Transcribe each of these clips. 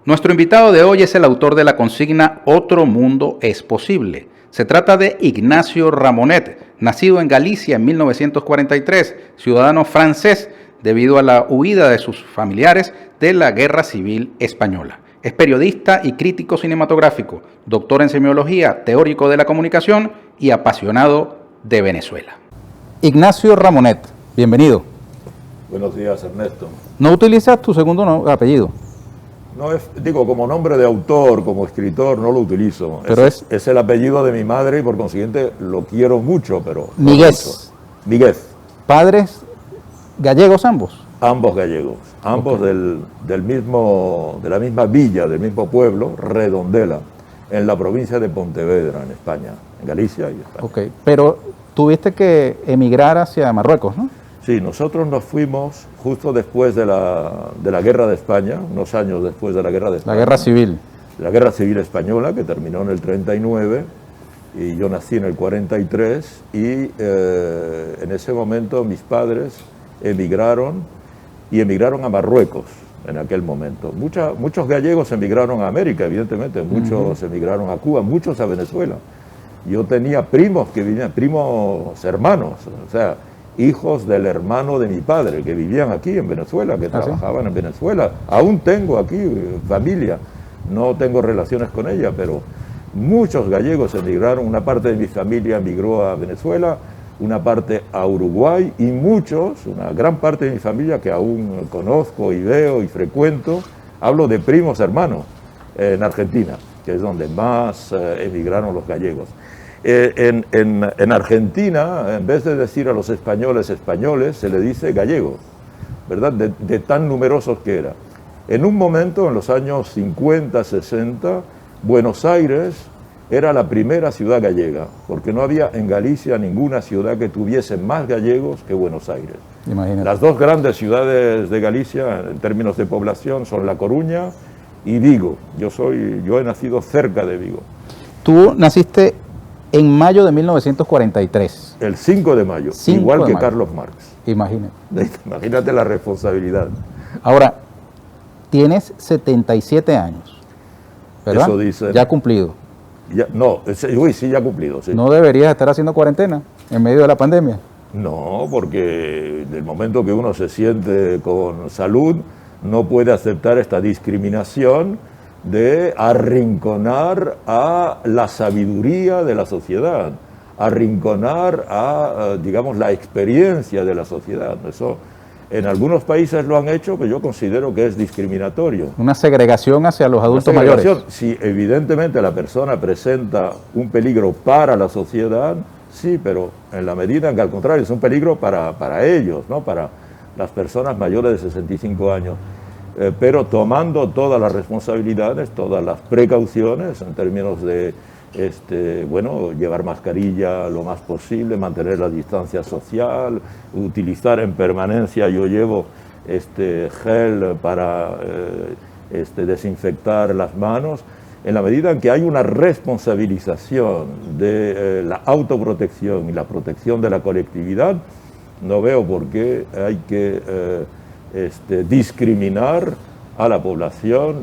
Nuestro invitado de hoy es el autor de la consigna Otro mundo es posible. Se trata de Ignacio Ramonet, nacido en Galicia en 1943, ciudadano francés debido a la huida de sus familiares de la Guerra Civil Española. Es periodista y crítico cinematográfico, doctor en semiología, teórico de la comunicación y apasionado de Venezuela. Ignacio Ramonet, bienvenido. Buenos días, Ernesto. ¿No utilizas tu segundo apellido? No es, digo, como nombre de autor, como escritor, no lo utilizo. Pero es el apellido de mi madre y por consiguiente lo quiero mucho, pero... Míguez. Míguez. ¿Padres gallegos ambos? Ambos gallegos, ambos Okay. de la misma villa, del mismo pueblo, Redondela, en la provincia de Pontevedra, en España, en Galicia y España. Ok, pero tuviste que emigrar hacia Marruecos, ¿no? Sí, nosotros nos fuimos justo después de la Guerra de España, unos años después de la Guerra de España. La Guerra Civil. La Guerra Civil Española, que terminó en el 39, y yo nací en el 43, y en ese momento mis padres emigraron a Marruecos en aquel momento. Muchos gallegos emigraron a América, evidentemente, muchos emigraron a Cuba, muchos a Venezuela. Yo tenía primos que vivían, primos hermanos, o sea, hijos del hermano de mi padre, que vivían aquí en Venezuela, que trabajaban en Venezuela. Aún tengo aquí familia, no tengo relaciones con ella, pero muchos gallegos emigraron, una parte de mi familia emigró a Venezuela, una parte a Uruguay y una gran parte de mi familia que aún conozco y veo y frecuento, hablo de primos hermanos en Argentina, que es donde más emigraron los gallegos. En Argentina, en vez de decir a los españoles españoles, se le dice gallegos, ¿verdad? De tan numerosos que era. En un momento, en los años 50, 60, Buenos Aires era la primera ciudad gallega, porque no había en Galicia ninguna ciudad que tuviese más gallegos que Buenos Aires. Imagínate. Las dos grandes ciudades de Galicia, en términos de población, son La Coruña y Vigo. Yo he nacido cerca de Vigo. Tú naciste en mayo de 1943. El 5 de mayo, igual que Carlos Marx. Imagínate. Imagínate la responsabilidad. Ahora, tienes 77 años, ¿verdad? Eso dice. Ya cumplido. Sí, ya cumplido. Sí. ¿No deberías estar haciendo cuarentena en medio de la pandemia? No, porque del momento que uno se siente con salud, no puede aceptar esta discriminación de arrinconar a la sabiduría de la sociedad, arrinconar a, digamos, la experiencia de la sociedad. Eso en algunos países lo han hecho, pero yo considero que es discriminatorio. Una segregación hacia los adultos mayores. Si evidentemente la persona presenta un peligro para la sociedad, sí, pero en la medida en que al contrario es un peligro para ellos, ¿no? Para las personas mayores de 65 años. Pero tomando todas las responsabilidades, todas las precauciones en términos de llevar mascarilla lo más posible, mantener la distancia social, utilizar en permanencia, yo llevo gel para desinfectar las manos, en la medida en que hay una responsabilización de la autoprotección y la protección de la colectividad, no veo por qué hay que discriminar a la población,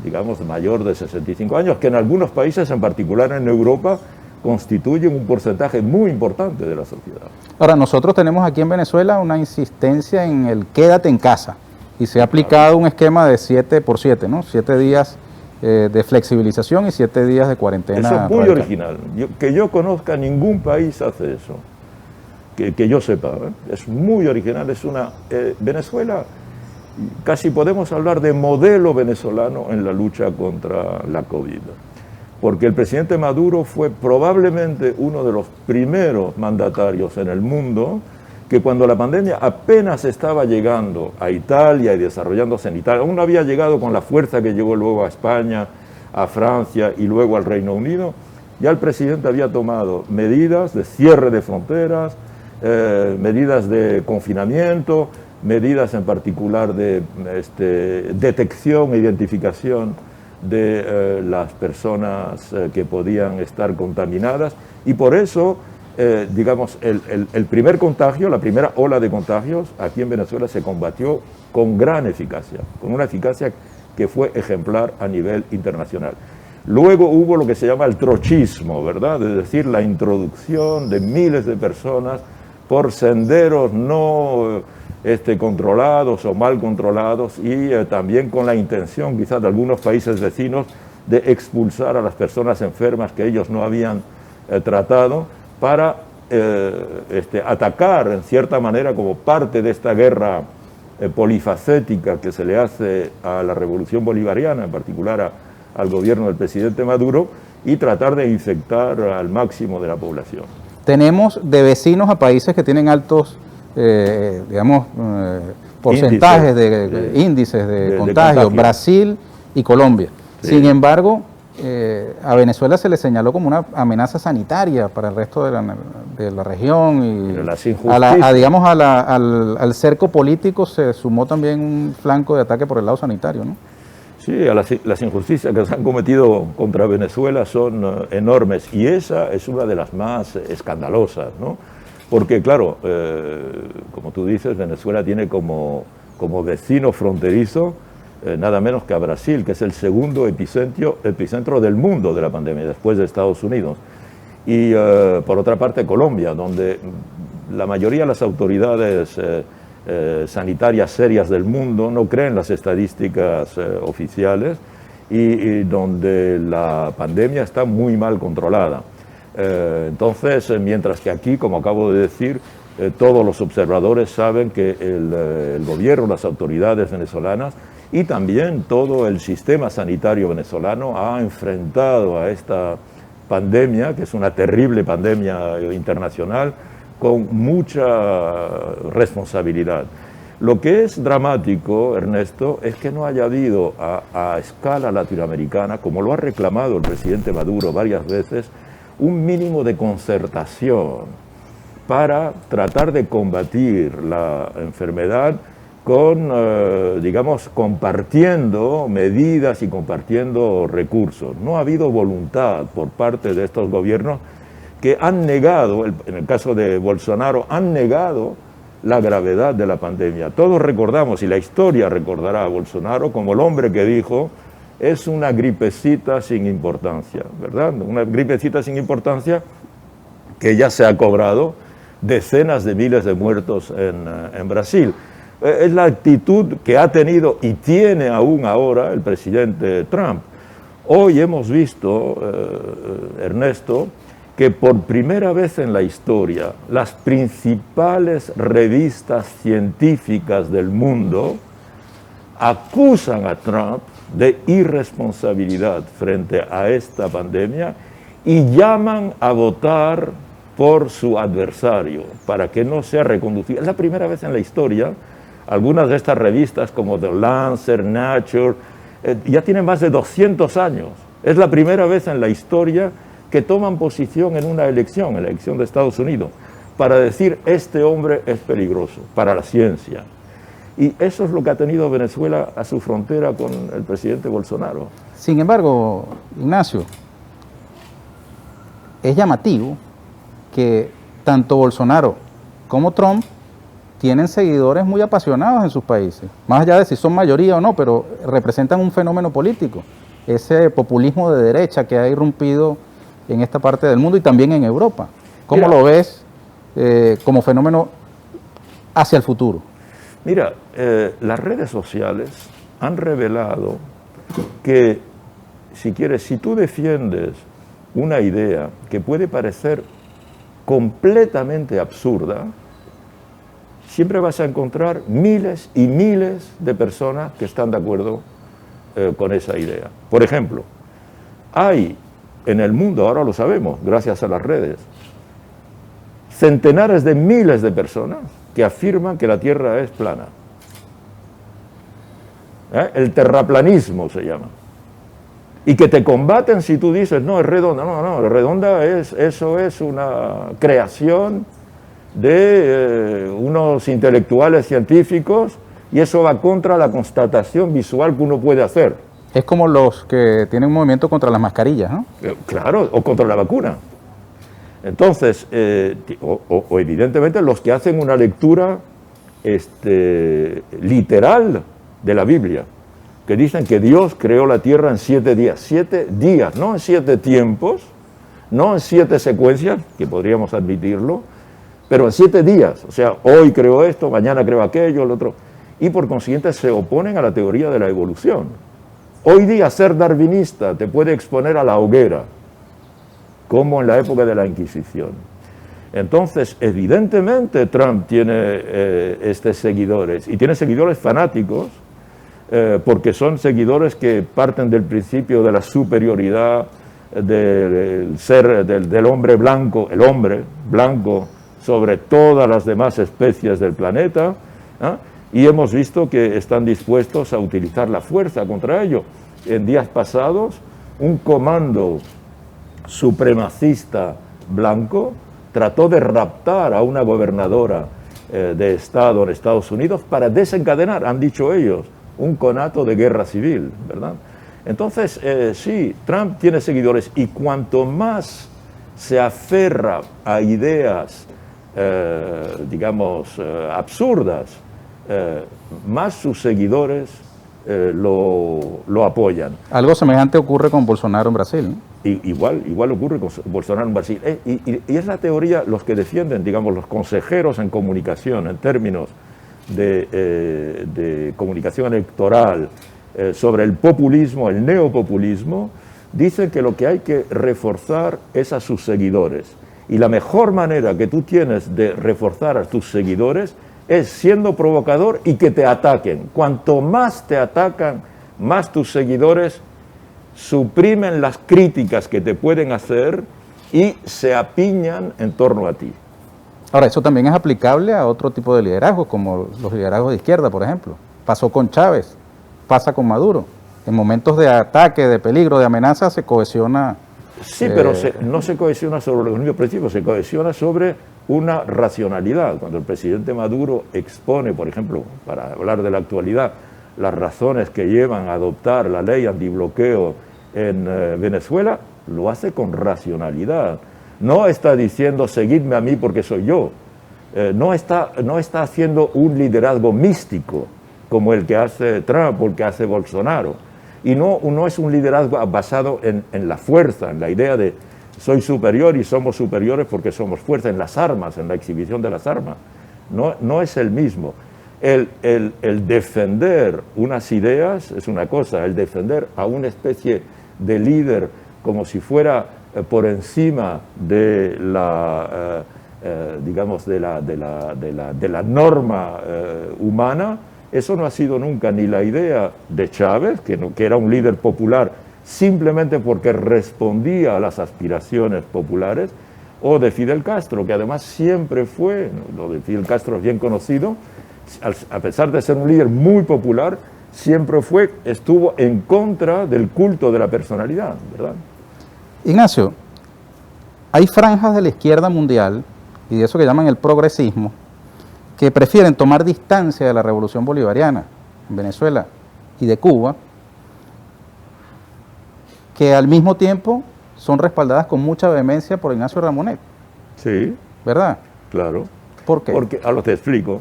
digamos, mayor de 65 años, que en algunos países, en particular en Europa, constituyen un porcentaje muy importante de la sociedad. Ahora, nosotros tenemos aquí en Venezuela una insistencia en el quédate en casa y se ha aplicado un esquema de 7x7, ¿no? 7 días de flexibilización y 7 días de cuarentena. Eso es muy original. Que yo conozca, ningún país hace eso. Que yo sepa, es muy original, Venezuela, casi podemos hablar de modelo venezolano en la lucha contra la COVID, porque el presidente Maduro fue probablemente uno de los primeros mandatarios en el mundo que cuando la pandemia apenas estaba llegando a Italia y desarrollándose en Italia, aún no había llegado con la fuerza que llegó luego a España, a Francia y luego al Reino Unido, ya el presidente había tomado medidas de cierre de fronteras, medidas de confinamiento, medidas en particular de detección e identificación de las personas que podían estar contaminadas, y por eso, digamos, el primer contagio, la primera ola de contagios aquí en Venezuela se combatió con gran eficacia, con una eficacia que fue ejemplar a nivel internacional. Luego hubo lo que se llama el trotskismo, ¿verdad? Es decir, la introducción de miles de personas por senderos no controlados o mal controlados y también con la intención quizás de algunos países vecinos de expulsar a las personas enfermas que ellos no habían tratado para atacar en cierta manera como parte de esta guerra polifacética que se le hace a la revolución bolivariana, en particular al gobierno del presidente Maduro, y tratar de infectar al máximo de la población. Tenemos de vecinos a países que tienen altos, porcentajes índices de contagio, Brasil y Colombia. Sí. Sin embargo, a Venezuela se le señaló como una amenaza sanitaria para el resto de la región y al cerco político se sumó también un flanco de ataque por el lado sanitario, ¿no? Sí, las injusticias que se han cometido contra Venezuela son enormes y esa es una de las más escandalosas, ¿no? Porque claro, como tú dices, Venezuela tiene como vecino fronterizo nada menos que a Brasil, que es el segundo epicentro del mundo de la pandemia, después de Estados Unidos. Y por otra parte Colombia, donde la mayoría de las autoridades sanitarias serias del mundo no creen las estadísticas oficiales y donde la pandemia está muy mal controlada. Entonces, mientras que aquí, como acabo de decir, todos los observadores saben que el gobierno, las autoridades venezolanas y también todo el sistema sanitario venezolano ha enfrentado a esta pandemia, que es una terrible pandemia internacional, con mucha responsabilidad. Lo que es dramático, Ernesto, es que no haya habido a escala latinoamericana, como lo ha reclamado el presidente Maduro varias veces, un mínimo de concertación para tratar de combatir la enfermedad con, digamos, compartiendo medidas y compartiendo recursos. No ha habido voluntad por parte de estos gobiernos que han negado, en el caso de Bolsonaro, han negado la gravedad de la pandemia. Todos recordamos, y la historia recordará a Bolsonaro como el hombre que dijo, es una gripecita sin importancia, ¿verdad? Una gripecita sin importancia que ya se ha cobrado decenas de miles de muertos en Brasil. Es la actitud que ha tenido y tiene aún ahora el presidente Trump. Hoy hemos visto, Ernesto, que por primera vez en la historia las principales revistas científicas del mundo acusan a Trump de irresponsabilidad frente a esta pandemia y llaman a votar por su adversario para que no sea reconducido. Es la primera vez en la historia. Algunas de estas revistas como The Lancet, Nature, ya tienen más de 200 años. Es la primera vez en la historia que toman posición en una elección, en la elección de Estados Unidos, para decir este hombre es peligroso para la ciencia. Y eso es lo que ha tenido Venezuela a su frontera con el presidente Bolsonaro. Sin embargo, Ignacio, es llamativo que tanto Bolsonaro como Trump tienen seguidores muy apasionados en sus países, más allá de si son mayoría o no, pero representan un fenómeno político, ese populismo de derecha que ha irrumpido en esta parte del mundo y también en Europa. ¿Cómo lo ves como fenómeno hacia el futuro? Mira, las redes sociales han revelado que, si quieres, si tú defiendes una idea que puede parecer completamente absurda, siempre vas a encontrar miles y miles de personas que están de acuerdo con esa idea. Por ejemplo, hay en el mundo, ahora lo sabemos, gracias a las redes, centenares de miles de personas que afirman que la Tierra es plana. El terraplanismo se llama. Y que te combaten si tú dices, no, es redonda. No, redonda eso es una creación de unos intelectuales científicos y eso va contra la constatación visual que uno puede hacer. Es como los que tienen un movimiento contra las mascarillas, ¿no? Claro, o contra la vacuna. Entonces, o evidentemente los que hacen una lectura literal de la Biblia. que dicen que Dios creó la tierra en 7 días. 7 días, no en 7 tiempos, no en 7 secuencias, que podríamos admitirlo, pero en 7 días. O sea, hoy creo esto, mañana creo aquello, el otro. Y por consiguiente se oponen a la teoría de la evolución. Hoy día ser darwinista te puede exponer a la hoguera, como en la época de la Inquisición. Entonces, evidentemente Trump tiene seguidores, y tiene seguidores fanáticos, porque son seguidores que parten del principio de la superioridad del ser, del hombre blanco, el hombre blanco sobre todas las demás especies del planeta, ¿eh? Y hemos visto que están dispuestos a utilizar la fuerza contra ello. En días pasados, un comando supremacista blanco trató de raptar a una gobernadora de estado en Estados Unidos para desencadenar, han dicho ellos, un conato de guerra civil, ¿verdad? Entonces, sí, Trump tiene seguidores, y cuanto más se aferra a ideas, digamos, absurdas, más sus seguidores lo apoyan. Algo semejante ocurre con Bolsonaro en Brasil, ¿no? Igual ocurre con Bolsonaro en Brasil. Y es la teoría, los que defienden, digamos, los consejeros en comunicación, en términos de comunicación electoral, sobre el populismo, el neopopulismo, dicen que lo que hay que reforzar es a sus seguidores. Y la mejor manera que tú tienes de reforzar a tus seguidores es siendo provocador y que te ataquen. Cuanto más te atacan, más tus seguidores suprimen las críticas que te pueden hacer y se apiñan en torno a ti. Ahora, eso también es aplicable a otro tipo de liderazgos, como los liderazgos de izquierda, por ejemplo. Pasó con Chávez, pasa con Maduro. En momentos de ataque, de peligro, de amenaza, se cohesiona. Sí, pero no se cohesiona sobre los mismos principios, se cohesiona sobre una racionalidad. Cuando el presidente Maduro expone, por ejemplo, para hablar de la actualidad, las razones que llevan a adoptar la ley antibloqueo en Venezuela, lo hace con racionalidad. No está diciendo, seguidme a mí porque soy yo. No está haciendo un liderazgo místico como el que hace Trump o el que hace Bolsonaro. Y no es un liderazgo basado en la fuerza, en la idea de soy superior y somos superiores porque somos fuerza, en las armas, en la exhibición de las armas. No es el mismo. El defender unas ideas es una cosa, el defender a una especie de líder como si fuera por encima de la, digamos, de la norma humana, eso no ha sido nunca ni la idea de Chávez, que era un líder popular simplemente porque respondía a las aspiraciones populares, o de Fidel Castro, que además siempre fue, lo de Fidel Castro es bien conocido, a pesar de ser un líder muy popular, siempre estuvo en contra del culto de la personalidad, ¿verdad? Ignacio, hay franjas de la izquierda mundial, y de eso que llaman el progresismo, que prefieren tomar distancia de la revolución bolivariana en Venezuela y de Cuba, que al mismo tiempo son respaldadas con mucha vehemencia por Ignacio Ramonet. Sí. ¿Verdad? Claro. ¿Por qué? Porque, ahora te explico.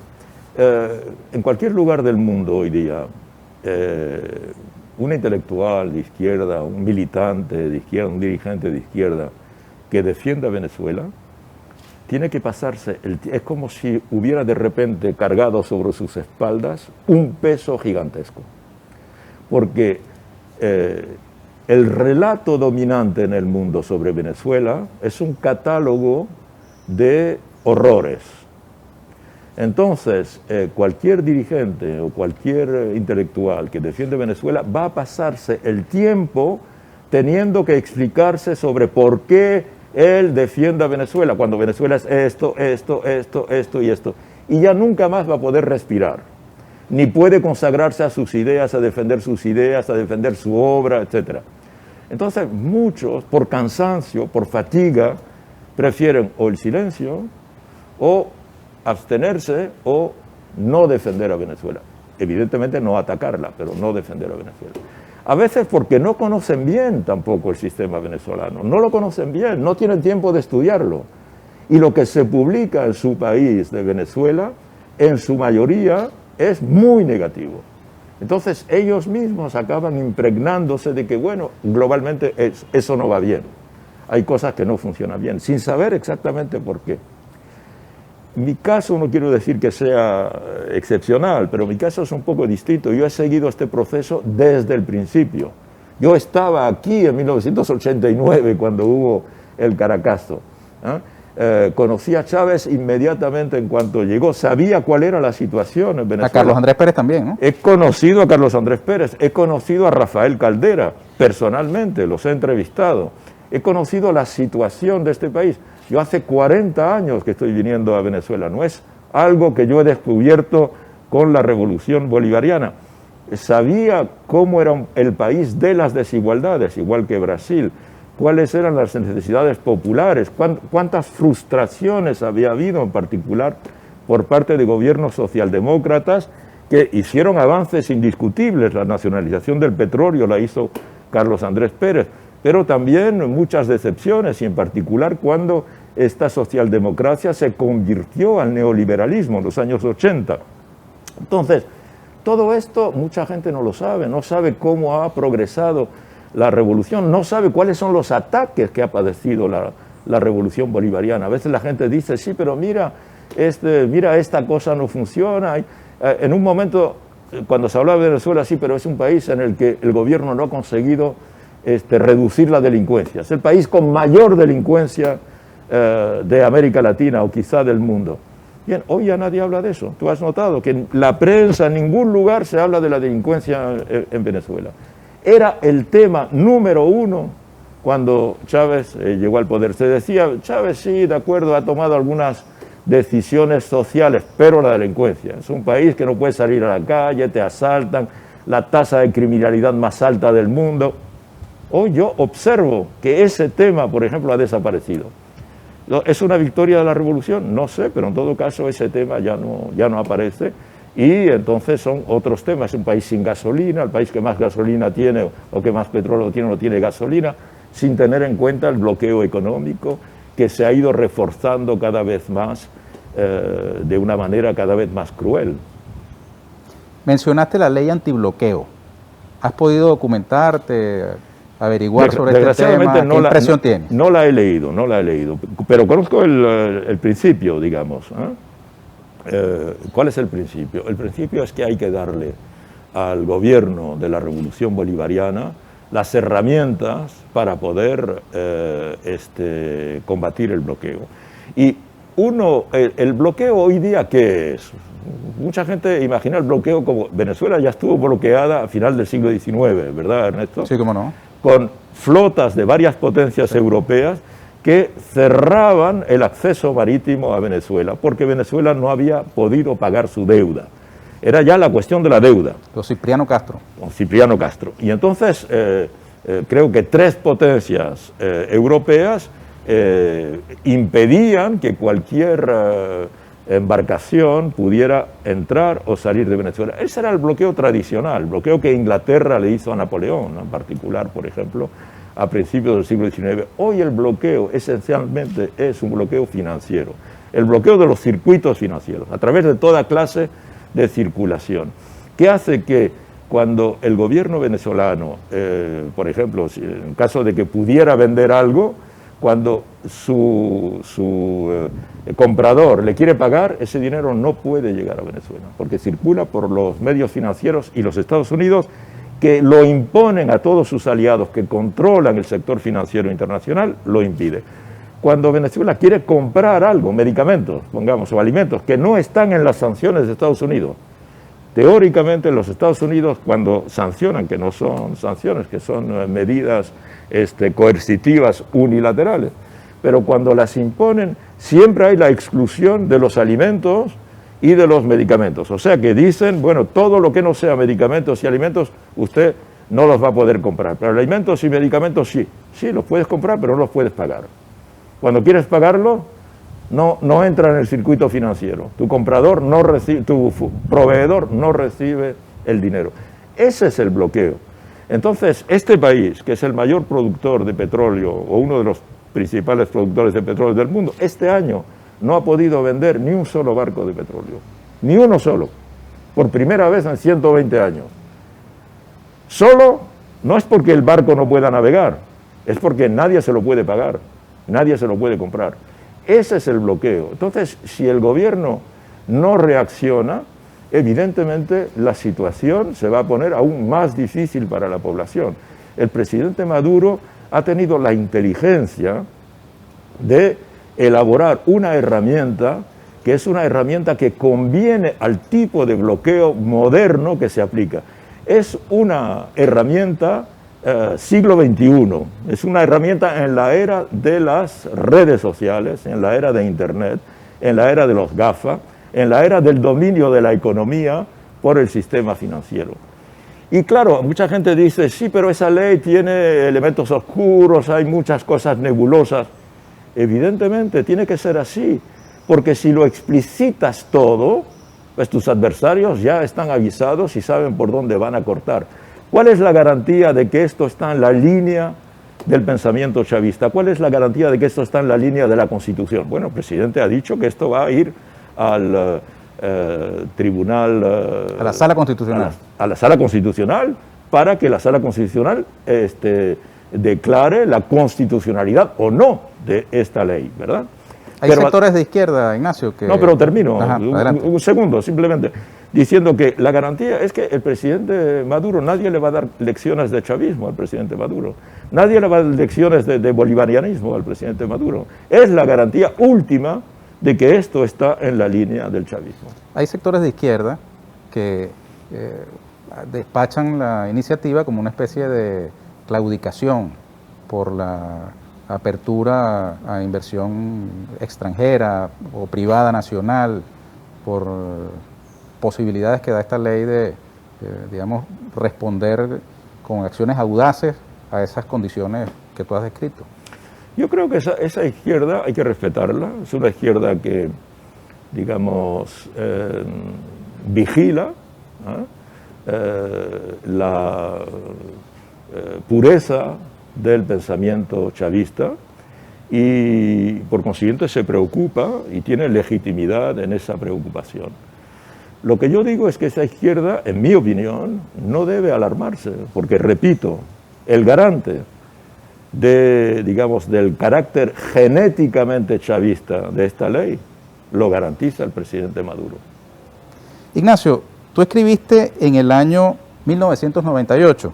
En cualquier lugar del mundo hoy día, un intelectual de izquierda, un militante de izquierda, un dirigente de izquierda que defienda a Venezuela, tiene que pasarse, es como si hubiera de repente cargado sobre sus espaldas un peso gigantesco. Porque el relato dominante en el mundo sobre Venezuela es un catálogo de horrores. Entonces, cualquier dirigente o cualquier intelectual que defiende Venezuela va a pasarse el tiempo teniendo que explicarse sobre por qué él defiende a Venezuela, cuando Venezuela es esto y esto. Y ya nunca más va a poder respirar, ni puede consagrarse a sus ideas, a defender sus ideas, a defender su obra, etc. Entonces, muchos, por cansancio, por fatiga, prefieren o el silencio, o abstenerse, o no defender a Venezuela. Evidentemente no atacarla, pero no defender a Venezuela. A veces porque no conocen bien tampoco el sistema venezolano, no lo conocen bien, no tienen tiempo de estudiarlo. Y lo que se publica en su país de Venezuela, en su mayoría, es muy negativo. Entonces ellos mismos acaban impregnándose de que, bueno, globalmente eso no va bien. Hay cosas que no funcionan bien, sin saber exactamente por qué. Mi caso no quiero decir que sea excepcional, pero mi caso es un poco distinto. Yo he seguido este proceso desde el principio. Yo estaba aquí en 1989 cuando hubo el Caracazo. Conocí a Chávez inmediatamente en cuanto llegó, sabía cuál era la situación en Venezuela. A Carlos Andrés Pérez también, ¿no? He conocido a Carlos Andrés Pérez, he conocido a Rafael Caldera, personalmente, los he entrevistado. He conocido la situación de este país. Yo hace 40 años que estoy viniendo a Venezuela, no es algo que yo he descubierto con la revolución bolivariana. Sabía cómo era el país de las desigualdades, igual que Brasil, cuáles eran las necesidades populares, cuántas frustraciones había habido en particular por parte de gobiernos socialdemócratas que hicieron avances indiscutibles. La nacionalización del petróleo la hizo Carlos Andrés Pérez, pero también muchas decepciones, y en particular cuando esta socialdemocracia se convirtió al neoliberalismo en los años 80. Entonces, todo esto mucha gente no lo sabe, no sabe cómo ha progresado la revolución, no sabe cuáles son los ataques que ha padecido la revolución bolivariana. A veces la gente dice, sí, pero mira, esta cosa no funciona. En un momento, cuando se hablaba de Venezuela, sí, pero es un país en el que el gobierno no ha conseguido reducir la delincuencia. Es el país con mayor delincuencia de América Latina o quizá del mundo. Bien, hoy ya nadie habla de eso. Tú has notado que en la prensa, en ningún lugar se habla de la delincuencia en Venezuela. Era el tema número uno cuando Chávez llegó al poder. Se decía, Chávez sí, de acuerdo, ha tomado algunas decisiones sociales, pero la delincuencia. Es un país que no puede salir a la calle, te asaltan, la tasa de criminalidad más alta del mundo. Hoy yo observo que ese tema, por ejemplo, ha desaparecido. ¿Es una victoria de la revolución? No sé, pero en todo caso ese tema ya no aparece. Y entonces son otros temas. Es un país sin gasolina, el país que más gasolina tiene o que más petróleo tiene no tiene gasolina, sin tener en cuenta el bloqueo económico que se ha ido reforzando cada vez más de una manera cada vez más cruel. Mencionaste la ley antibloqueo. ¿Has podido documentarte, averiguar sobre este tema? ¿Qué impresión tienes? No la he leído, pero conozco el principio, digamos. ¿Cuál es el principio? El principio es que hay que darle al gobierno de la revolución bolivariana las herramientas para poder combatir el bloqueo. Y el bloqueo hoy día, ¿qué es? Mucha gente imagina el bloqueo como Venezuela ya estuvo bloqueada a final del siglo XIX, ¿verdad, Ernesto? Sí, cómo no. Con flotas de varias potencias europeas que cerraban el acceso marítimo a Venezuela, porque Venezuela no había podido pagar su deuda. Era ya la cuestión de la deuda. Con Cipriano Castro. Con Cipriano Castro. Y entonces creo que 3 potencias europeas impedían que cualquier embarcación pudiera entrar o salir de Venezuela. Ese era el bloqueo tradicional, el bloqueo que Inglaterra le hizo a Napoleón, en particular, por ejemplo, a principios del siglo XIX. Hoy el bloqueo esencialmente es un bloqueo financiero, el bloqueo de los circuitos financieros, a través de toda clase de circulación, que hace que cuando el gobierno venezolano, por ejemplo, en caso de que pudiera vender algo, cuando su comprador le quiere pagar, ese dinero no puede llegar a Venezuela, porque circula por los medios financieros y los Estados Unidos, que lo imponen a todos sus aliados que controlan el sector financiero internacional, lo impide. Cuando Venezuela quiere comprar algo, medicamentos, pongamos, o alimentos, que no están en las sanciones de Estados Unidos, teóricamente los Estados Unidos, cuando sancionan, que no son sanciones, que son medidas coercitivas unilaterales, pero cuando las imponen, siempre hay la exclusión de los alimentos y de los medicamentos. O sea que dicen, bueno, todo lo que no sea medicamentos y alimentos, usted no los va a poder comprar. Pero alimentos y medicamentos sí los puedes comprar, pero no los puedes pagar. Cuando quieres pagarlo, no entra en el circuito financiero. Tu comprador no recibe, tu proveedor no recibe el dinero. Ese es el bloqueo. Entonces, este país, que es el mayor productor de petróleo, o uno de los principales productores de petróleo del mundo, este año no ha podido vender ni un solo barco de petróleo, ni uno solo, por primera vez en 120 años. Solo no es porque el barco no pueda navegar, es porque nadie se lo puede pagar, nadie se lo puede comprar. Ese es el bloqueo. Entonces, si el gobierno no reacciona, evidentemente la situación se va a poner aún más difícil para la población. El presidente Maduro ha tenido la inteligencia de elaborar una herramienta que es una herramienta que conviene al tipo de bloqueo moderno que se aplica. Es una herramienta siglo XXI, es una herramienta en la era de las redes sociales, en la era de Internet, en la era de los GAFA, en la era del dominio de la economía por el sistema financiero. Y claro, mucha gente dice, sí, pero esa ley tiene elementos oscuros, hay muchas cosas nebulosas. Evidentemente tiene que ser así, porque si lo explicitas todo, pues tus adversarios ya están avisados y saben por dónde van a cortar. ¿Cuál es la garantía de que esto está en la línea del pensamiento chavista? ¿Cuál es la garantía de que esto está en la línea de la Constitución? Bueno, el presidente ha dicho que esto va a ir al tribunal... a la Sala Constitucional. A la Sala Constitucional, para que la Sala Constitucional declare la constitucionalidad o no de esta ley, ¿verdad? Hay sectores de izquierda, Ignacio, que... No, pero termino, Ajá, un segundo, simplemente, diciendo que la garantía es que el presidente Maduro, nadie le va a dar lecciones de chavismo al presidente Maduro, nadie le va a dar lecciones de bolivarianismo al presidente Maduro. Es la garantía última de que esto está en la línea del chavismo. Hay sectores de izquierda que despachan la iniciativa como una especie de claudicación por la apertura a inversión extranjera o privada nacional, por posibilidades que da esta ley de, digamos, responder con acciones audaces a esas condiciones que tú has descrito. Yo creo que esa izquierda hay que respetarla, es una izquierda que, digamos, vigila la pureza del pensamiento chavista y por consiguiente se preocupa y tiene legitimidad en esa preocupación. Lo que yo digo es que esa izquierda, en mi opinión, no debe alarmarse, porque, repito, el garante de, digamos, del carácter genéticamente chavista de esta ley lo garantiza el presidente Maduro. Ignacio, tú escribiste en el año 1998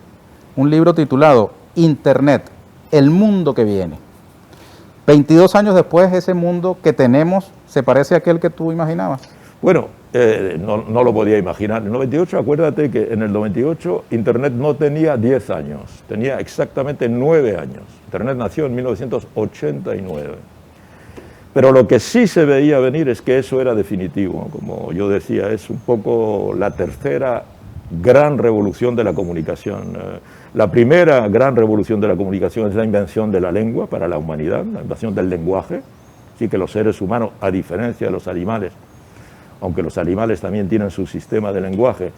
un libro titulado Internet, el mundo que viene. 22 años después, ese mundo que tenemos, ¿se parece a aquel que tú imaginabas? Bueno, no lo podía imaginar. En el 98, acuérdate que en el 98 Internet no tenía 10 años, tenía exactamente 9 años. Internet nació en 1989. Pero lo que sí se veía venir es que eso era definitivo. Como yo decía, es un poco la tercera gran revolución de la comunicación. La primera gran revolución de la comunicación es la invención de la lengua para la humanidad, la invención del lenguaje. Así que los seres humanos, a diferencia de los animales, aunque los animales también tienen su sistema de lenguaje,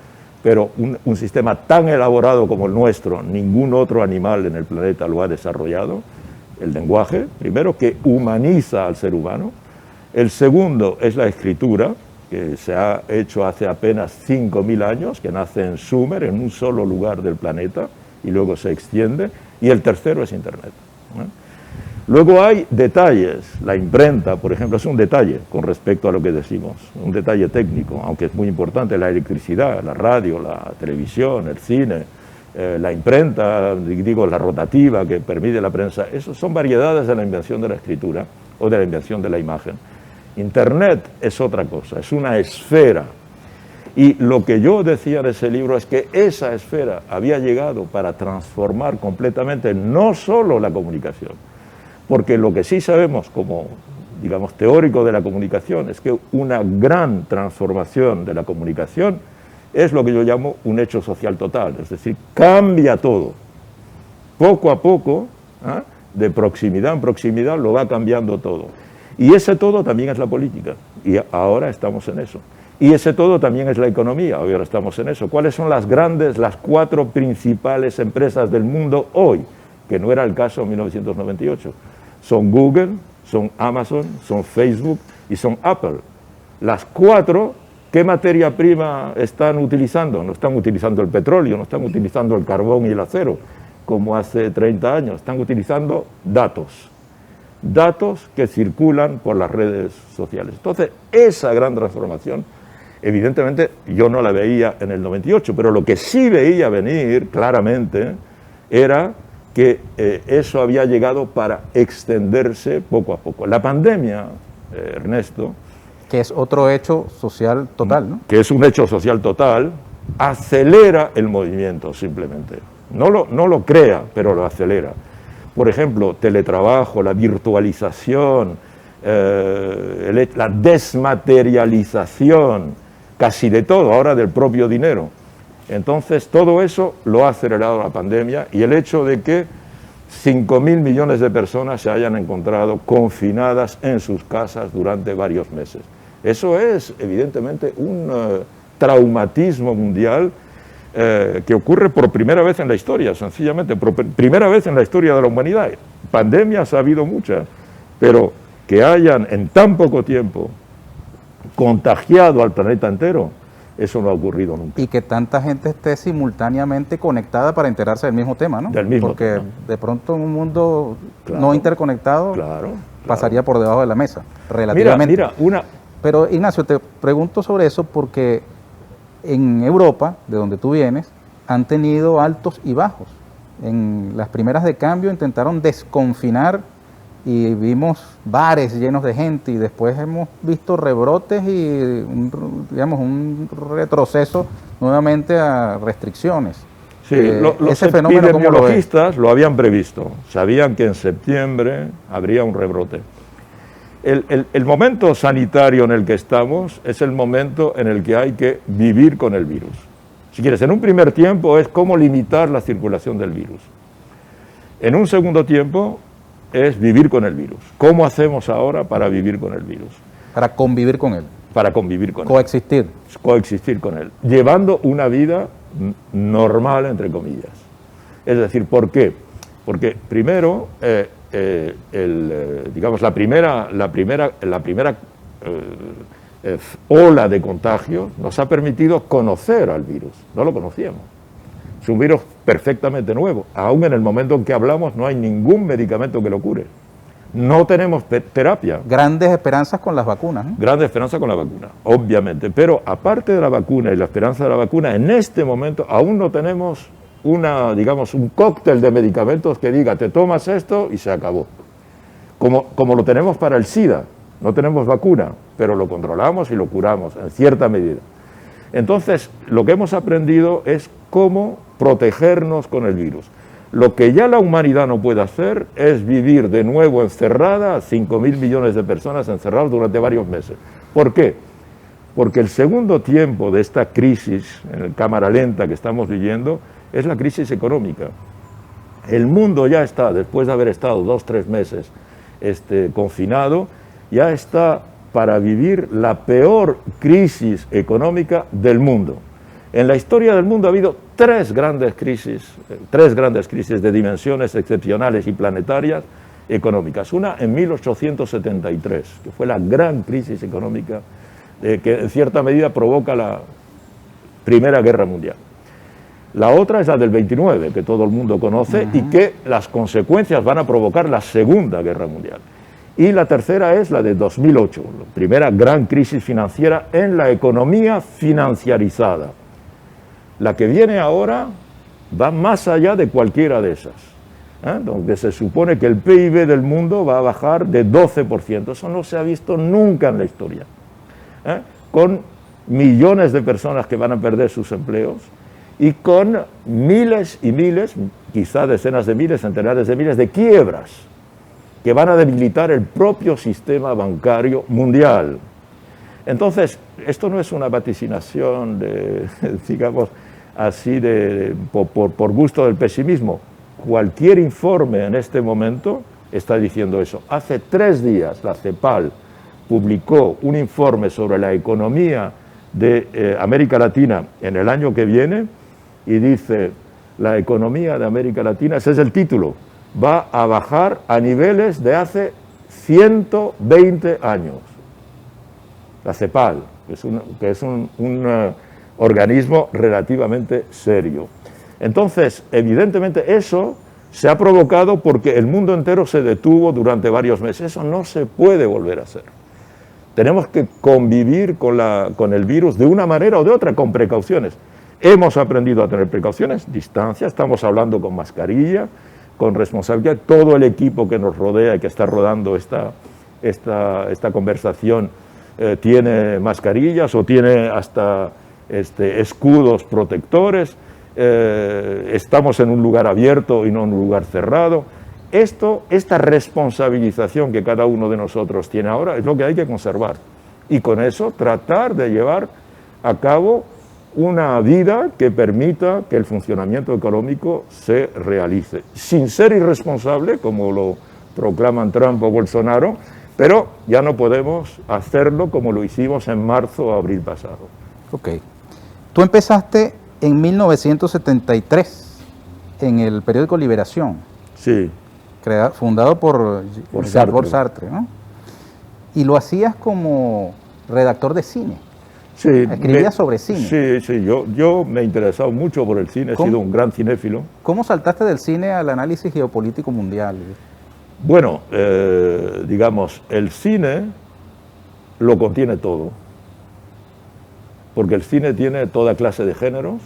pero un sistema tan elaborado como el nuestro, ningún otro animal en el planeta lo ha desarrollado. El lenguaje, primero, que humaniza al ser humano. El segundo es la escritura, que se ha hecho hace apenas 5.000 años, que nace en Sumer, en un solo lugar del planeta, y luego se extiende. Y el tercero es Internet. Luego hay detalles. La imprenta, por ejemplo, es un detalle con respecto a lo que decimos, un detalle técnico, aunque es muy importante. La electricidad, la radio, la televisión, el cine, la imprenta, digo, la rotativa que permite la prensa, eso son variedades de la invención de la escritura o de la invención de la imagen. Internet es otra cosa, es una esfera. Y lo que yo decía en ese libro es que esa esfera había llegado para transformar completamente no solo la comunicación, porque lo que sí sabemos como, digamos, teórico de la comunicación es que una gran transformación de la comunicación es lo que yo llamo un hecho social total, es decir, cambia todo. Poco a poco, de proximidad en proximidad, lo va cambiando todo. Y ese todo también es la política, y ahora estamos en eso. Y ese todo también es la economía, ahora estamos en eso. ¿Cuáles son las 4 principales empresas del mundo hoy? Que no era el caso en 1998. Son Google, son Amazon, son Facebook y son Apple. Las 4 ¿Qué materia prima están utilizando? No están utilizando el petróleo, no están utilizando el carbón y el acero, como hace 30 años. Están utilizando datos. Datos que circulan por las redes sociales. Entonces, esa gran transformación, evidentemente, yo no la veía en el 98, pero lo que sí veía venir claramente era que eso había llegado para extenderse poco a poco. La pandemia, Ernesto... Que es otro hecho social total, ¿no? Que es un hecho social total, acelera el movimiento simplemente. No lo crea, pero lo acelera. Por ejemplo, teletrabajo, la virtualización, la desmaterialización, casi de todo, ahora del propio dinero. Entonces, todo eso lo ha acelerado la pandemia y el hecho de que 5.000 millones de personas se hayan encontrado confinadas en sus casas durante varios meses. Eso es, evidentemente, un traumatismo mundial que ocurre por primera vez en la historia, sencillamente, por primera vez en la historia de la humanidad. Pandemias ha habido muchas, pero que hayan en tan poco tiempo contagiado al planeta entero, eso no ha ocurrido nunca. Y que tanta gente esté simultáneamente conectada para enterarse del mismo tema, ¿no? Del mismo Porque tema. De pronto en un mundo Claro, no interconectado claro. pasaría por debajo de la mesa, relativamente. Mira, Pero Ignacio, te pregunto sobre eso porque en Europa, de donde tú vienes, han tenido altos y bajos. En las primeras de cambio intentaron desconfinar y vimos bares llenos de gente y después hemos visto rebrotes y un retroceso nuevamente a restricciones. sí, los epidemiologistas lo habían previsto, sabían que en septiembre habría un rebrote. El momento sanitario en el que estamos es el momento en el que hay que vivir con el virus. Si quieres, en un primer tiempo es cómo limitar la circulación del virus. En un segundo tiempo es vivir con el virus. ¿Cómo hacemos ahora para vivir con el virus? Para convivir con él. Para convivir con Coexistir. él. Coexistir con él. Llevando una vida normal, entre comillas. Es decir, ¿por qué? Porque primero, digamos, la primera ola de contagio nos ha permitido conocer al virus. No lo conocíamos. Es un virus perfectamente nuevo. Aún en el momento en que hablamos no hay ningún medicamento que lo cure. No tenemos terapia. Grandes esperanzas con las vacunas, ¿no? Grandes esperanzas con la vacuna, obviamente. Pero aparte de la vacuna y la esperanza de la vacuna, en este momento aún no tenemos un cóctel de medicamentos que diga, te tomas esto y se acabó. Como lo tenemos para el SIDA. No tenemos vacuna, pero lo controlamos y lo curamos en cierta medida. Entonces, lo que hemos aprendido es cómo protegernos con el virus. Lo que ya la humanidad no puede hacer es vivir de nuevo encerrada, 5.000 millones de personas encerradas durante varios meses. ¿Por qué? Porque el segundo tiempo de esta crisis, en cámara lenta que estamos viviendo, es la crisis económica. El mundo ya está, después de haber estado 2-3 meses confinado, ya está para vivir la peor crisis económica del mundo. En la historia del mundo ha habido tres grandes crisis de dimensiones excepcionales y planetarias económicas. Una en 1873, que fue la gran crisis económica que en cierta medida provoca la Primera Guerra Mundial. La otra es la del 29, que todo el mundo conoce, y que las consecuencias van a provocar la Segunda Guerra Mundial. Y la tercera es la de 2008, la primera gran crisis financiera en la economía financiarizada. La que viene ahora va más allá de cualquiera de esas, donde se supone que el PIB del mundo va a bajar de 12%. Eso no se ha visto nunca en la historia. Con millones de personas que van a perder sus empleos y con miles y miles, quizá decenas de miles, centenares de miles de quiebras que van a debilitar el propio sistema bancario mundial. Entonces, esto no es una vaticinación digamos, así por gusto del pesimismo. Cualquier informe en este momento está diciendo eso. Hace 3 días la CEPAL publicó un informe sobre la economía de América Latina en el año que viene y dice, la economía de América Latina, ese es el título, va a bajar a niveles de hace 120 años. La CEPAL, que es un organismo relativamente serio. Entonces, evidentemente eso se ha provocado porque el mundo entero se detuvo durante varios meses. Eso no se puede volver a hacer. Tenemos que convivir con el virus de una manera o de otra, con precauciones. Hemos aprendido a tener precauciones, distancia, estamos hablando con mascarilla, con responsabilidad. Todo el equipo que nos rodea y que está rodando esta conversación tiene mascarillas o tiene hasta escudos protectores. Estamos en un lugar abierto y no en un lugar cerrado. Esta responsabilización que cada uno de nosotros tiene ahora es lo que hay que conservar. Y con eso tratar de llevar a cabo una vida que permita que el funcionamiento económico se realice, sin ser irresponsable, como lo proclaman Trump o Bolsonaro, pero ya no podemos hacerlo como lo hicimos en marzo o abril pasado. Ok. Tú empezaste en 1973 en el periódico Liberación. Sí. Fundado por Jean-Paul Sartre, ¿no? Y lo hacías como redactor de cine. Sí, escribías sobre cine. Sí, yo me he interesado mucho por el cine, he sido un gran cinéfilo. ¿Cómo saltaste del cine al análisis geopolítico mundial? Bueno, digamos, el cine lo contiene todo, porque el cine tiene toda clase de géneros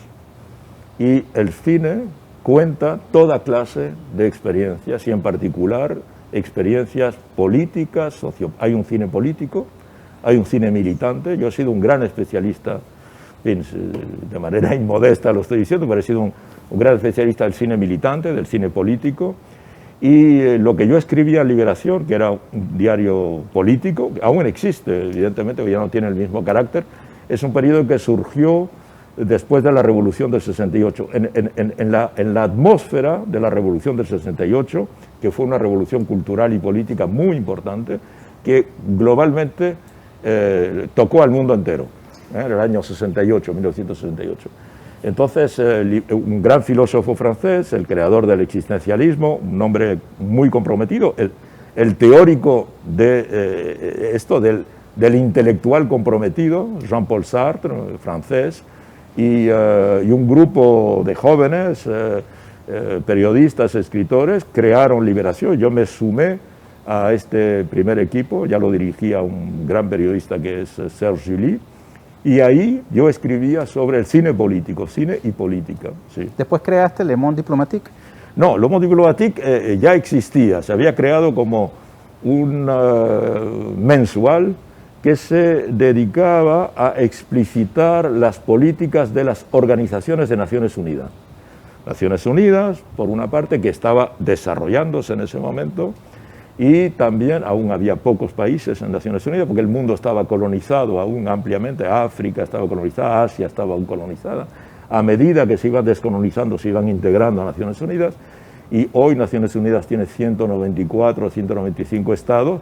y el cine cuenta toda clase de experiencias y en particular experiencias políticas, hay un cine político, hay un cine militante. Yo he sido un gran especialista, de manera inmodesta lo estoy diciendo, pero he sido un gran especialista del cine militante, del cine político, y lo que yo escribía en Liberación, que era un diario político, aún existe, evidentemente, que ya no tiene el mismo carácter, es un periodo que surgió después de la Revolución del 68, en la atmósfera de la Revolución del 68, que fue una revolución cultural y política muy importante, que globalmente tocó al mundo entero, en el año 68, 1968. Entonces, un gran filósofo francés, el creador del existencialismo, un hombre muy comprometido, el teórico de esto, del intelectual comprometido, Jean-Paul Sartre, francés, y un grupo de jóvenes, periodistas, escritores, crearon Liberación. Yo me sumé a este primer equipo, ya lo dirigía un gran periodista que es Serge July, y ahí yo escribía sobre el cine político, cine y política. Sí. ¿Después creaste Le Monde Diplomatique? No, Le Monde Diplomatique ya existía, se había creado como un mensual que se dedicaba a explicitar las políticas de las organizaciones de Naciones Unidas. Naciones Unidas, por una parte, que estaba desarrollándose en ese momento, y también aún había pocos países en Naciones Unidas, porque el mundo estaba colonizado aún ampliamente, África estaba colonizada, Asia estaba aún colonizada. A medida que se iban descolonizando, se iban integrando a Naciones Unidas, y hoy Naciones Unidas tiene 194 o 195 estados,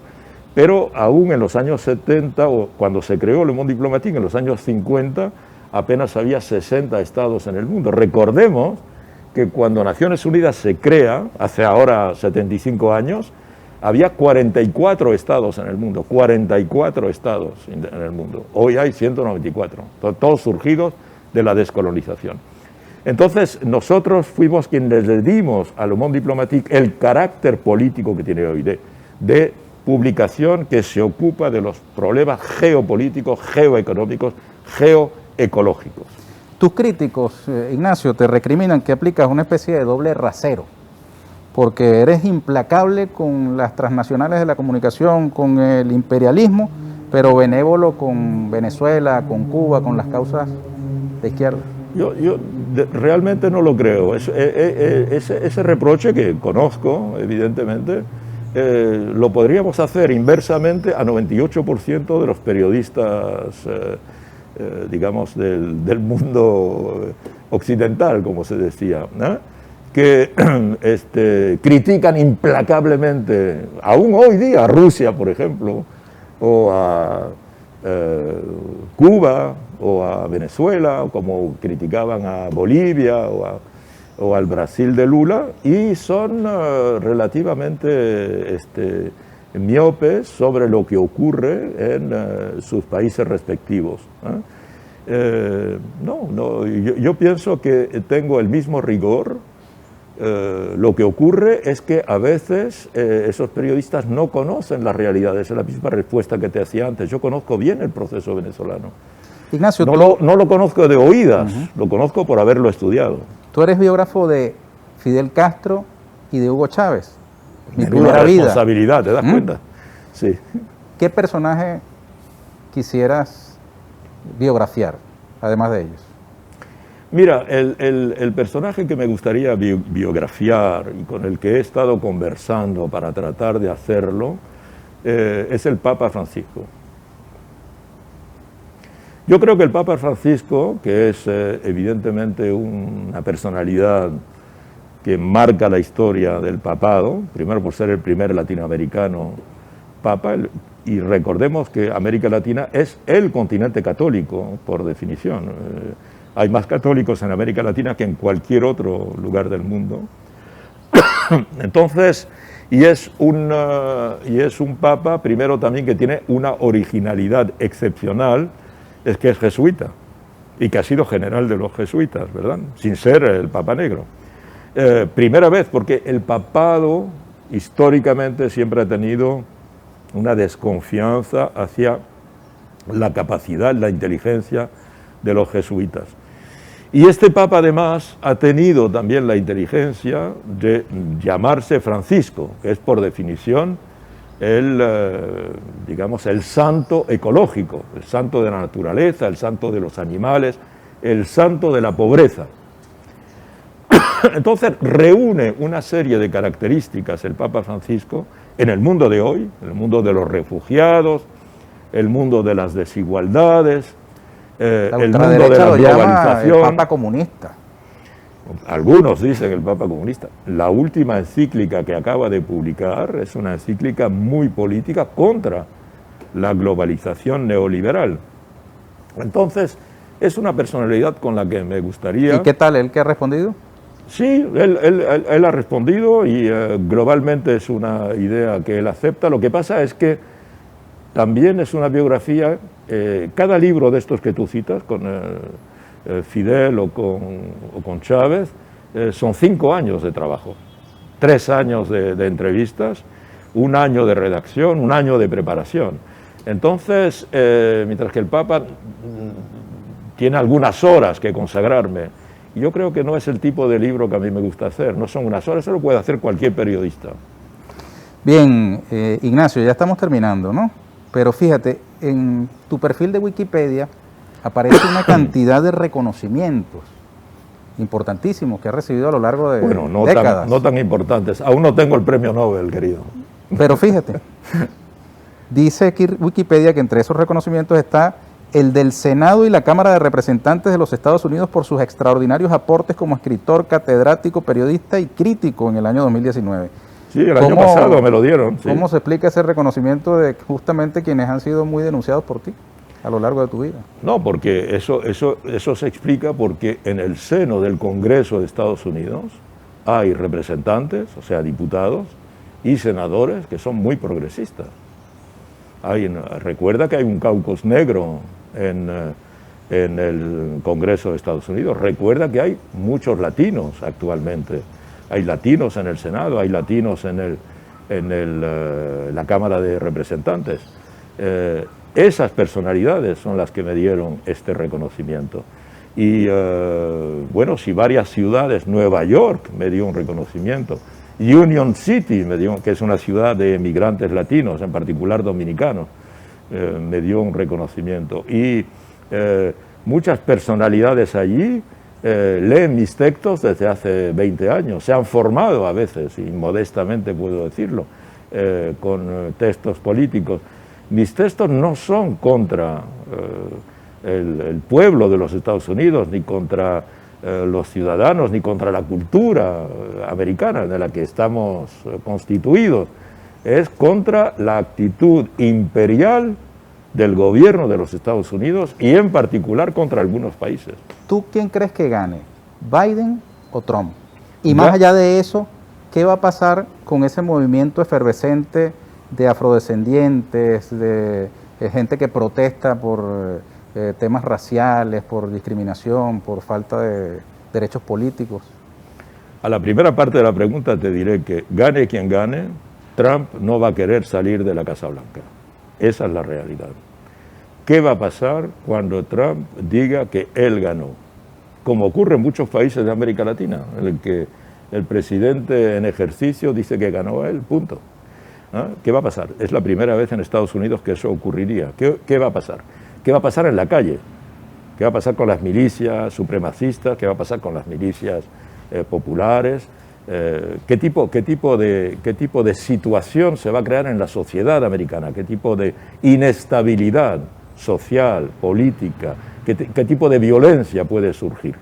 pero aún en los años 70, o cuando se creó Le Monde Diplomatique, en los años 50, apenas había 60 estados en el mundo. Recordemos que cuando Naciones Unidas se crea, hace ahora 75 años, había 44 estados en el mundo, 44 estados en el mundo. Hoy hay 194, todos surgidos de la descolonización. Entonces, nosotros fuimos quienes le dimos a Le Monde Diplomatique el carácter político que tiene hoy, de publicación que se ocupa de los problemas geopolíticos, geoeconómicos, geoecológicos. Tus críticos, Ignacio, te recriminan que aplicas una especie de doble rasero, porque eres implacable con las transnacionales de la comunicación, con el imperialismo, pero benévolo con Venezuela, con Cuba, con las causas de izquierda. Yo realmente no lo creo. Ese reproche que conozco, evidentemente, lo podríamos hacer inversamente a 98% de los periodistas, digamos, del mundo occidental, como se decía, ¿no? Que critican implacablemente, aún hoy día, a Rusia, por ejemplo, o a Cuba, o a Venezuela, como criticaban a Bolivia, o al Brasil de Lula, y son relativamente miopes sobre lo que ocurre en sus países respectivos. Yo pienso que tengo el mismo rigor. Lo que ocurre es que a veces esos periodistas no conocen la realidad. Esa es la misma respuesta que te hacía antes. Yo conozco bien el proceso venezolano. Ignacio, no lo conozco de oídas, lo conozco por haberlo estudiado. Tú eres biógrafo de Fidel Castro y de Hugo Chávez. Mi Menuda primera vida. responsabilidad, ¿te das cuenta? Sí. ¿Qué personaje quisieras biografiar, además de ellos? Mira, el personaje que me gustaría biografiar y con el que he estado conversando para tratar de hacerlo es el Papa Francisco. Yo creo que el Papa Francisco, que es evidentemente una personalidad que marca la historia del papado, primero por ser el primer latinoamericano papa, y recordemos que América Latina es el continente católico, por definición. Hay más católicos en América Latina que en cualquier otro lugar del mundo. Entonces, y es un papa, primero también que tiene una originalidad excepcional, es que es jesuita, y que ha sido general de los jesuitas, ¿verdad? Sin ser el Papa Negro. Primera vez, porque el papado históricamente siempre ha tenido una desconfianza hacia la capacidad, la inteligencia de los jesuitas. Y este Papa además ha tenido también la inteligencia de llamarse Francisco, que es por definición digamos, el santo ecológico, el santo de la naturaleza, el santo de los animales, el santo de la pobreza. Entonces reúne una serie de características el Papa Francisco en el mundo de hoy, en el mundo de los refugiados, el mundo de las desigualdades, el mundo de la globalización. El Papa comunista. Algunos dicen el Papa comunista. La última encíclica que acaba de publicar es una encíclica muy política contra la globalización neoliberal. Entonces, es una personalidad con la que me gustaría... ¿Y qué tal? ¿Él qué ha respondido? Sí, él ha respondido y globalmente es una idea que él acepta. Lo que pasa es que también es una biografía, cada libro de estos que tú citas, con Fidel o con Chávez, son 5 años de trabajo, 3 años de entrevistas, 1 año de redacción, 1 año de preparación. Entonces, mientras que el Papa tiene algunas horas que consagrarme, yo creo que no es el tipo de libro que a mí me gusta hacer, no son unas horas, eso lo puede hacer cualquier periodista. Bien, Ignacio, ya estamos terminando, ¿no? Pero fíjate, en tu perfil de Wikipedia aparece una cantidad de reconocimientos importantísimos que has recibido a lo largo de décadas. No tan importantes, aún no tengo el premio Nobel, querido. Pero fíjate, dice aquí Wikipedia que entre esos reconocimientos está el del Senado y la Cámara de Representantes de los Estados Unidos por sus extraordinarios aportes como escritor, catedrático, periodista y crítico en el año 2019. Sí, el año pasado me lo dieron. Sí. ¿Cómo se explica ese reconocimiento de justamente quienes han sido muy denunciados por ti a lo largo de tu vida? No, porque eso se explica porque en el seno del Congreso de Estados Unidos hay representantes, o sea, diputados y senadores que son muy progresistas. Recuerda que hay un caucus negro en el Congreso de Estados Unidos. Recuerda que hay muchos latinos actualmente. Hay latinos en el Senado, hay latinos en la Cámara de Representantes. Esas personalidades son las que me dieron este reconocimiento. Y bueno, si varias ciudades, Nueva York me dio un reconocimiento, Union City, que es una ciudad de emigrantes latinos, en particular dominicanos, me dio un reconocimiento. Y muchas personalidades allí leen mis textos desde hace 20 años, se han formado a veces, y modestamente puedo decirlo, con textos políticos. Mis textos no son contra el pueblo de los Estados Unidos, ni contra los ciudadanos, ni contra la cultura americana de la que estamos constituidos. Es contra la actitud imperial del gobierno de los Estados Unidos y en particular contra algunos países. ¿Tú quién crees que gane, Biden o Trump? Y más allá de eso, ¿qué va a pasar con ese movimiento efervescente de afrodescendientes, de gente que protesta por temas raciales, por discriminación, por falta de derechos políticos? A la primera parte de la pregunta te diré que gane quien gane, Trump no va a querer salir de la Casa Blanca. Esa es la realidad. ¿Qué va a pasar cuando Trump diga que él ganó? Como ocurre en muchos países de América Latina, en el que el presidente en ejercicio dice que ganó él, punto. ¿Ah? ¿Qué va a pasar? Es la primera vez en Estados Unidos que eso ocurriría. ¿Qué va a pasar? ¿Qué va a pasar en la calle? ¿Qué va a pasar con las milicias supremacistas? ¿Qué va a pasar con las milicias populares? ¿Qué tipo de situación se va a crear en la sociedad americana? ¿Qué tipo de inestabilidad social, política? ¿Qué tipo de violencia puede surgir?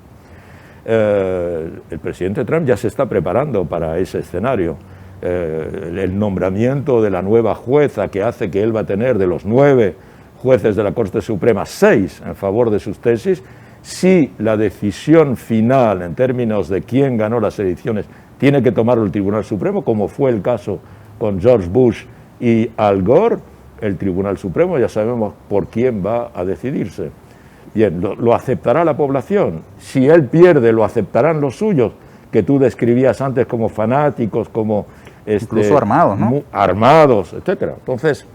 El presidente Trump ya se está preparando para ese escenario. El nombramiento de la nueva jueza que hace que él va a tener de los 9 jueces de la Corte Suprema, 6 en favor de sus tesis. Si la decisión final en términos de quién ganó las elecciones tiene que tomarlo el Tribunal Supremo, como fue el caso con George Bush y Al Gore, el Tribunal Supremo ya sabemos por quién va a decidirse. Bien, lo aceptará la población. Si él pierde, lo aceptarán los suyos, que tú describías antes como fanáticos, como incluso armados, ¿no? Armados, etcétera. Entonces,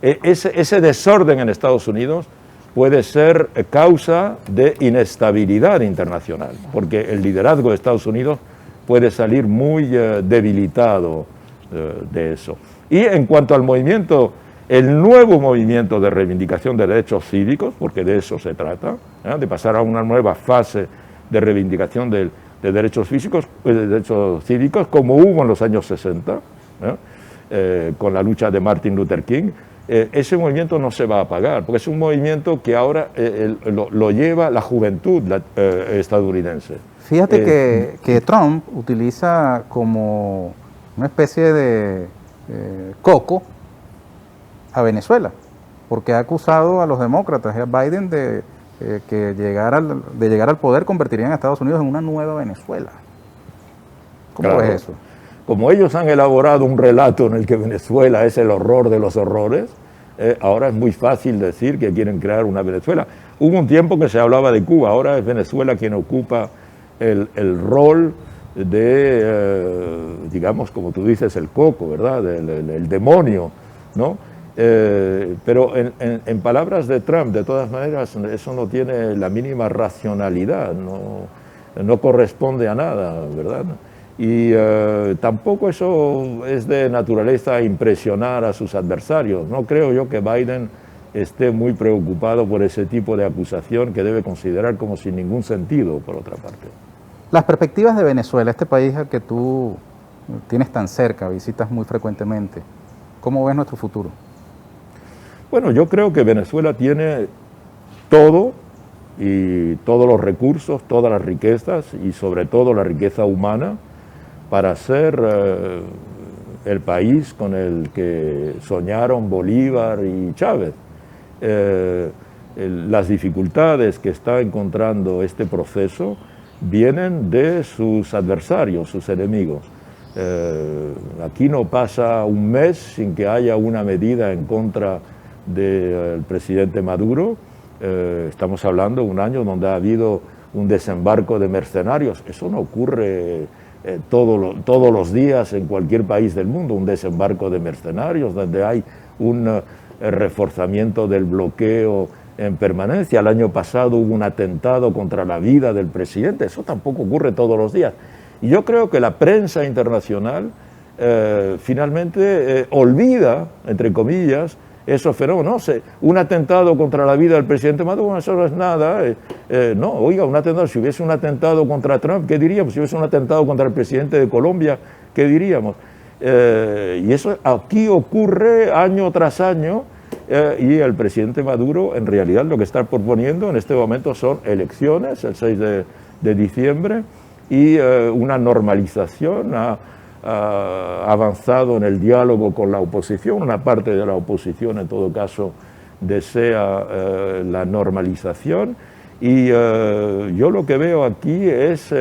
ese desorden en Estados Unidos puede ser causa de inestabilidad internacional, porque el liderazgo de Estados Unidos puede salir muy debilitado de eso. Y en cuanto al movimiento, el nuevo movimiento de reivindicación de derechos cívicos, porque de eso se trata, de pasar a una nueva fase de reivindicación de derechos físicos, de derechos cívicos, como hubo en los años 60, con la lucha de Martin Luther King. Ese movimiento no se va a apagar, porque es un movimiento que ahora lo lleva la juventud estadounidense. Fíjate que Trump utiliza como una especie de coco a Venezuela, porque ha acusado a los demócratas y a Biden de que llegar al poder convertirían a Estados Unidos en una nueva Venezuela. ¿Cómo Claro. es eso? Como ellos han elaborado un relato en el que Venezuela es el horror de los horrores, ahora es muy fácil decir que quieren crear una Venezuela. Hubo un tiempo que se hablaba de Cuba, ahora es Venezuela quien ocupa el rol de, digamos, como tú dices, el coco, ¿verdad? El demonio, ¿no? Pero en palabras de Trump, de todas maneras, eso no tiene la mínima racionalidad, no corresponde a nada, ¿verdad? Y tampoco eso es de naturaleza impresionar a sus adversarios. No creo yo que Biden esté muy preocupado por ese tipo de acusación que debe considerar como sin ningún sentido, por otra parte. Las perspectivas de Venezuela, este país al que tú tienes tan cerca, visitas muy frecuentemente, ¿cómo ves nuestro futuro? Bueno, yo creo que Venezuela tiene todo, y todos los recursos, todas las riquezas, y sobre todo la riqueza humana, para ser el país con el que soñaron Bolívar y Chávez. Las dificultades que está encontrando este proceso vienen de sus adversarios, sus enemigos. Aquí no pasa un mes sin que haya una medida en contra del presidente Maduro. Estamos hablando de un año donde ha habido un desembarco de mercenarios. Eso no ocurre todos los días en cualquier país del mundo, un desembarco de mercenarios, donde hay un reforzamiento del bloqueo en permanencia. El año pasado hubo un atentado contra la vida del presidente, eso tampoco ocurre todos los días. Y yo creo que la prensa internacional finalmente olvida, entre comillas, esos fenómenos. Un atentado contra la vida del presidente Maduro, bueno, eso no es nada. No, oiga, un atentado, si hubiese un atentado contra Trump, ¿qué diríamos? Si hubiese un atentado contra el presidente de Colombia, ¿qué diríamos? Y eso aquí ocurre año tras año, y el presidente Maduro en realidad lo que está proponiendo en este momento son elecciones, el 6 de diciembre, y una normalización. Ha avanzado en el diálogo con la oposición, una parte de la oposición en todo caso desea la normalización, y yo lo que veo aquí es,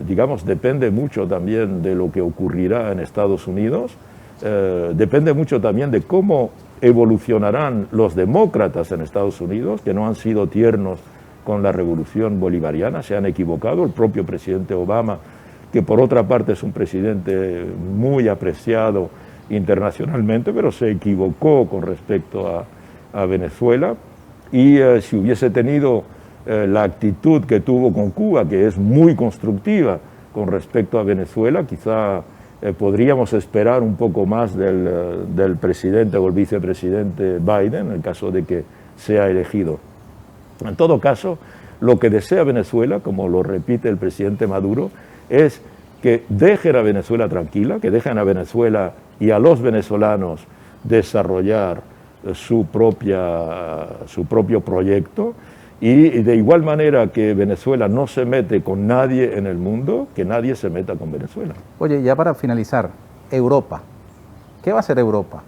digamos, depende mucho también de lo que ocurrirá en Estados Unidos, depende mucho también de cómo evolucionarán los demócratas en Estados Unidos, que no han sido tiernos con la revolución bolivariana, se han equivocado. El propio presidente Obama, que por otra parte es un presidente muy apreciado internacionalmente, pero se equivocó con respecto a Venezuela, y si hubiese tenido la actitud que tuvo con Cuba, que es muy constructiva con respecto a Venezuela, quizá podríamos esperar un poco más del presidente o el vicepresidente Biden, en el caso de que sea elegido. En todo caso, lo que desea Venezuela, como lo repite el presidente Maduro, es que dejen a Venezuela tranquila, que dejen a Venezuela y a los venezolanos desarrollar su propio proyecto, y de igual manera que Venezuela no se mete con nadie en el mundo, que nadie se meta con Venezuela. Oye, ya para finalizar, Europa. ¿Qué va a hacer Europa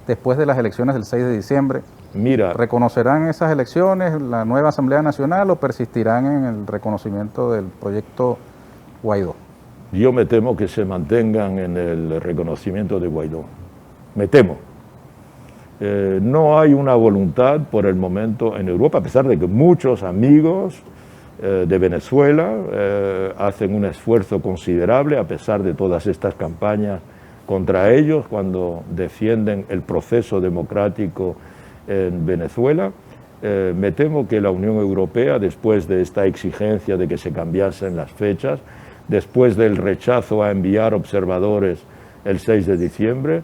después de las elecciones del 6 de diciembre? Mira, ¿reconocerán esas elecciones la nueva Asamblea Nacional o persistirán en el reconocimiento del proyecto Guaidó? yo me temo que se mantengan en el reconocimiento de Guaidó. Me temo. No hay una voluntad por el momento en Europa, a pesar de que muchos amigos de Venezuela hacen un esfuerzo considerable, a pesar de todas estas campañas contra ellos, cuando defienden el proceso democrático en Venezuela. Me temo que la Unión Europea, después de esta exigencia de que se cambiasen las fechas, después del rechazo a enviar observadores el 6 de diciembre,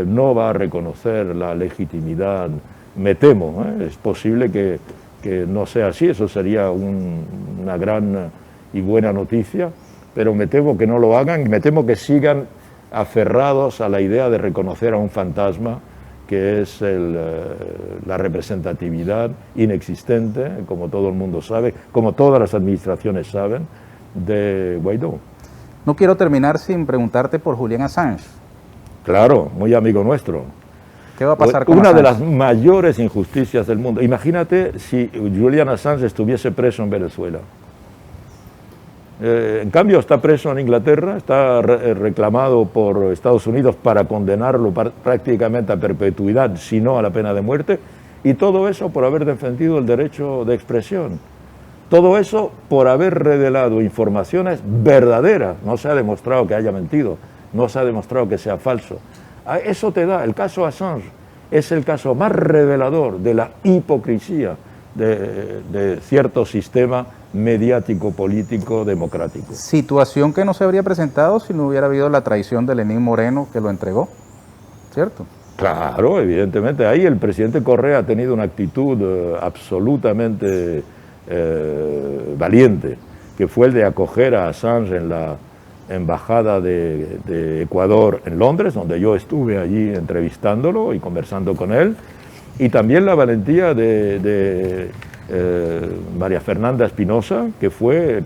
no va a reconocer la legitimidad, me temo, es posible que no sea así, eso sería una gran y buena noticia, pero me temo que no lo hagan y me temo que sigan aferrados a la idea de reconocer a un fantasma que es la representatividad inexistente, como todo el mundo sabe, como todas las administraciones saben, de Guaidó. No quiero terminar sin preguntarte por Julian Assange. Claro, muy amigo nuestro. ¿Qué va a pasar con Una Assange? de las mayores injusticias del mundo. Imagínate si Julian Assange estuviese preso en Venezuela. En cambio está preso en Inglaterra, está reclamado por Estados Unidos para condenarlo prácticamente a perpetuidad, si no a la pena de muerte, y todo eso por haber defendido el derecho de expresión. Todo eso por haber revelado informaciones verdaderas. No se ha demostrado que haya mentido, no se ha demostrado que sea falso. Eso te da, el caso Assange es el caso más revelador de la hipocresía de cierto sistema mediático, político, democrático. Situación que no se habría presentado si no hubiera habido la traición de Lenín Moreno que lo entregó, ¿cierto? Claro, evidentemente. Ahí el presidente Correa ha tenido una actitud absolutamente valiente, que fue el de acoger a Assange en la embajada de Ecuador en Londres, donde yo estuve allí entrevistándolo y conversando con él, y también la valentía de María Fernanda Espinosa, que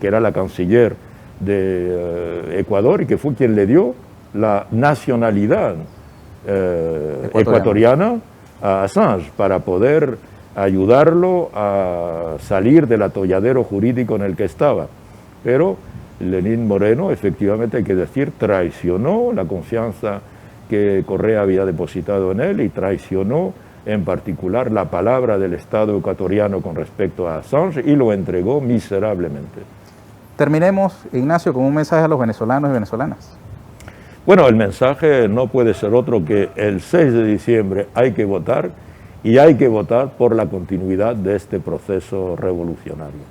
era la canciller de Ecuador y que fue quien le dio la nacionalidad ecuatoriana a Assange para poder ayudarlo a salir del atolladero jurídico en el que estaba. Pero Lenín Moreno, efectivamente hay que decir, traicionó la confianza que Correa había depositado en él y traicionó en particular la palabra del Estado ecuatoriano con respecto a Assange y lo entregó miserablemente. Terminemos, Ignacio, con un mensaje a los venezolanos y venezolanas. Bueno, el mensaje no puede ser otro que el 6 de diciembre hay que votar y hay que votar por la continuidad de este proceso revolucionario.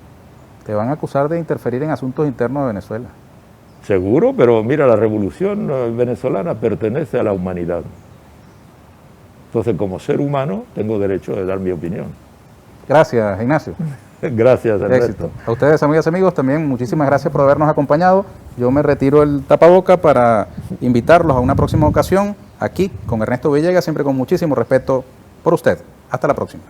Te van a acusar de interferir en asuntos internos de Venezuela. Seguro, pero mira, la revolución venezolana pertenece a la humanidad. Entonces, como ser humano, tengo derecho de dar mi opinión. Gracias, Ignacio. Gracias, Ernesto. Éxito. A ustedes, amigas y amigos, también muchísimas gracias por habernos acompañado. Yo me retiro el tapaboca para invitarlos a una próxima ocasión aquí con Ernesto Villegas, siempre con muchísimo respeto por usted. Hasta la próxima.